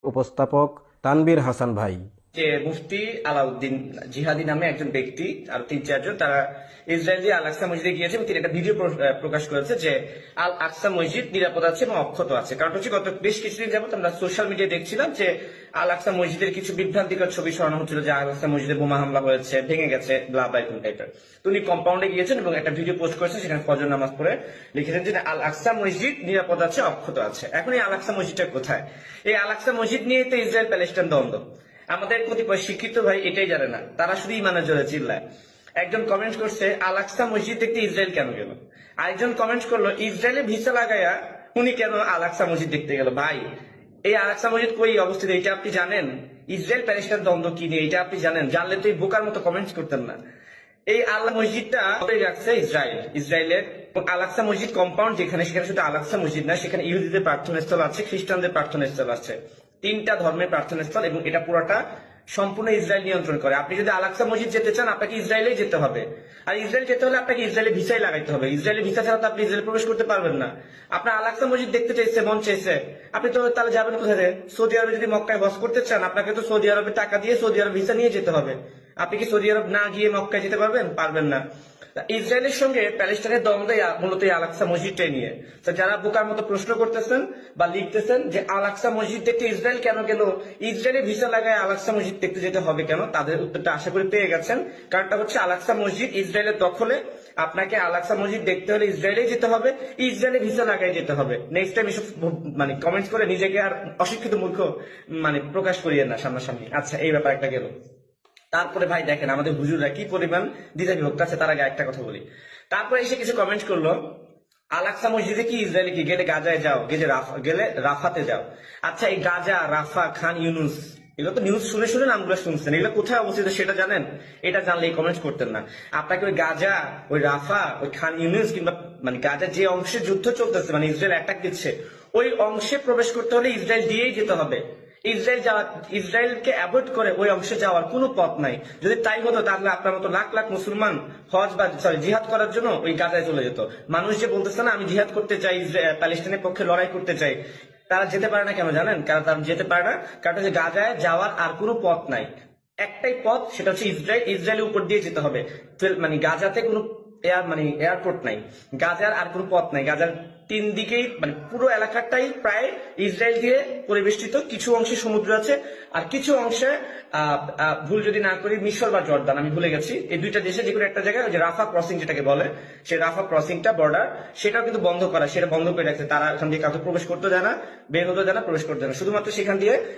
উপস্থাপক তানবীর হাসান ভাই। যে মুফতি আলাউদ্দিন জিহাদি নামে একজন ব্যক্তি আর 3-4 জন তারা ইসরায়েলি আল আকসা মসজিদে গিয়েছে এবং তিনি একটা ভিডিও প্রকাশ করেছে যে আল আকসা মসজিদ নিরাপদ আছে এবং অক্ষত আছে। কারণ হচ্ছে গত বেশ কিছুদিন যাবত আমরা সোশ্যাল মিডিয়ায় দেখছিলাম যে আল আকসা মসজিদের কিছু বিভ্রান্তিকর ছবি সরানো হচ্ছিল যে আল আকসা মসজিদে বোমা হামলা হয়েছে, ভেঙে গেছে, ব্লা ব্লা এরকম টাইপের। তো উনি কম্পাউন্ডে গিয়েছেন এবং একটা ভিডিও পোস্ট করেছেন, সেখানে ফজর নামাজ পড়ে লিখেছেন যে আল আকসা মসজিদ নিরাপদ আছে, অক্ষত আছে। এখন এই আল আকসা মসজিদটা কোথায়? এই আল আকসা মসজিদ নিয়ে তো ইসরায়েল প্যালেস্টাইন দ্বন্দ্ব। আমাদের কতিপয় শিক্ষিত ভাই এটাই জানে না, তারা শুধু ইমানের জোরে চিল্লায়। একজন কমেন্ট করছে আল আকসা মসজিদ দেখতে ইসরায়েল কেন গেল, আরেকজন কমেন্ট করলো ইসরায়েলে ভিসা লাগাইয়া উনি কেন আল আকসা মসজিদ দেখতে গেল। ভাই, এই আল আকসা মসজিদ কই অবস্থিত এটা আপনি জানেন? ইসরায়েল প্যালেস্টাইন দ্বন্দ্ব কি নিয়ে এটা আপনি জানেন? জানলে তো এই বোকার মতো কমেন্ট করতেন না। এই আল্লাহ মসজিদটা রাখছে ইসরায়েলের আল আকসা মসজিদ কম্পাউন্ড যেখানে, সেখানে শুধু আল আকসা মসজিদ না, সেখানে ইহুদিদের প্রার্থনা স্থল আছে, খ্রিস্টানদের প্রার্থনা স্থল আছে, 3টা ধর্মের প্রার্থনা স্থল, এবং এটা পুরোটা সম্পূর্ণ ইসরায়েল নিয়ন্ত্রণ করে। আপনি যদি আল আকসা মসজিদ যেতে চান আপনাকে ইসরায়েলেই যেতে হবে, আর ইসরায়েল যেতে হলে আপনাকে ইসরায়েলি ভিসাই লাগাইতে হবে। ইসরায়েলি ভিসা ছাড়া তো আপনি ইসরায়েল প্রবেশ করতে পারবেন না। আপনার আল আকসা মসজিদ দেখতে চাইছে, মন চাইছে, আপনি তো তাহলে যাবেন কোথায়? সৌদি আরবে যদি মক্কায় হজ করতে চান আপনাকে তো সৌদি আরবে টাকা দিয়ে সৌদি আরব ভিসা নিয়ে যেতে হবে। আপনি কি সৌদি আরব না গিয়ে মক্কায় যেতে পারবেন? পারবেন না। ইসরায়েলের সঙ্গে প্যালেস্টাইনের দ্বন্দ্ব মূলত আল আকসা মসজিদটাই নিয়ে। তো যারা বোকার মতো প্রশ্ন করতেছেন বা লিখতেছেন যে আল আকসা মসজিদ দেখতে ইসরায়েল কেন গেল, ইসরায়েলি ভিসা লাগায় আল আকসা মসজিদ দেখতে যেতে হবে কেন, তাদের উত্তরটা আশা করি পেয়ে গেছেন। কারণটা হচ্ছে আল আকসা মসজিদ ইসরায়েলের দখলে, আপনাকে আল আকসা মসজিদ দেখতে হলে ইসরায়েলে যেতে হবে, ইসরায়েলি ভিসা লাগাই যেতে হবে। নেক্সট টাইম এসব মানে কমেন্টস করে নিজেকে আর অশিক্ষিত মূর্খ মানে প্রকাশ করিয়েন না সামনাসামনি। আচ্ছা, এই ব্যাপার একটা গেল। তারপরে ভাই দেখেন আমাদের হুজুররা কি পরিমাণ দ্বিধা বিভক্ত আছে। তার আগে একটা কথা বলি, তারপরে এসে কিছু কমেন্ট করলো আল আকসা মসজিদে কি ইসরায়েলে কি গেলে গাজায় যাও, গেলে রাফাতে যাও। আচ্ছা, এই গাজা, রাফা, খান ইউনুস, এগুলো তো নিউজ শুনে শুনে নামগুলো শুনছেন, এগুলো কোথায় অবস্থিত সেটা জানেন? এটা জানলে এই কমেন্ট করতেন না। আপনাকে ওই গাজা, ওই রাফা, ওই খান ইউনুস কিংবা মানে গাজা যে অংশে যুদ্ধ চলতেছে, মানে ইসরায়েল অ্যাটাক দিচ্ছে, ওই অংশে প্রবেশ করতে হলে ইসরায়েল দিয়েই যেতে হবে। ইসরায়েলকে অ্যাভয়েড করে ওই অংশে যাওয়ার কোনো পথ নাই। যদি তাই হতো তাহলে আপনার মতো লাখ লাখ মুসলমান হজ বা জিহাদ করার জন্য ওই গাজায় চলে যেত। মানুষ যে বলতেছে না আমি জিহাদ করতে চাই, প্যালেস্টাইনের পক্ষে লড়াই করতে চাই, তারা যেতে পারে না কেন জানেন? কারণ তারা যেতে পারে না কারণ হচ্ছে গাজায় যাওয়ার আর কোনো পথ নাই। একটাই পথ, সেটা হচ্ছে ইসরায়েলের উপর দিয়ে যেতে হবে। মানে গাজাতে কোনো এয়ারপোর্ট নাই, গাজার আর কোনো পথ নাই। গাজার 3 দিকেই মানে পুরো এলাকাটাই প্রায় ইসরায়েল দিয়ে পরিবেষ্টিত। কিছু অংশে সমুদ্র আছে, আর কিছু অংশে ভুল যদি না করি মিশর বা জর্দান, আমি ভুলে গেছি, এই 2টা দেশে যে কোনো একটা জায়গায় যে রাফা ক্রসিং যেটাকে বলে, সেই রাফা ক্রসিংটা বর্ডার, সেটাও কিন্তু বন্ধ করা, সেটা বন্ধ করে রাখছে। তারা এখান দিয়ে কাউকে প্রবেশ করতে দেয় না, বের হতে দেয় না, প্রবেশ করতে দেয় না, শুধুমাত্র সেখান দিয়ে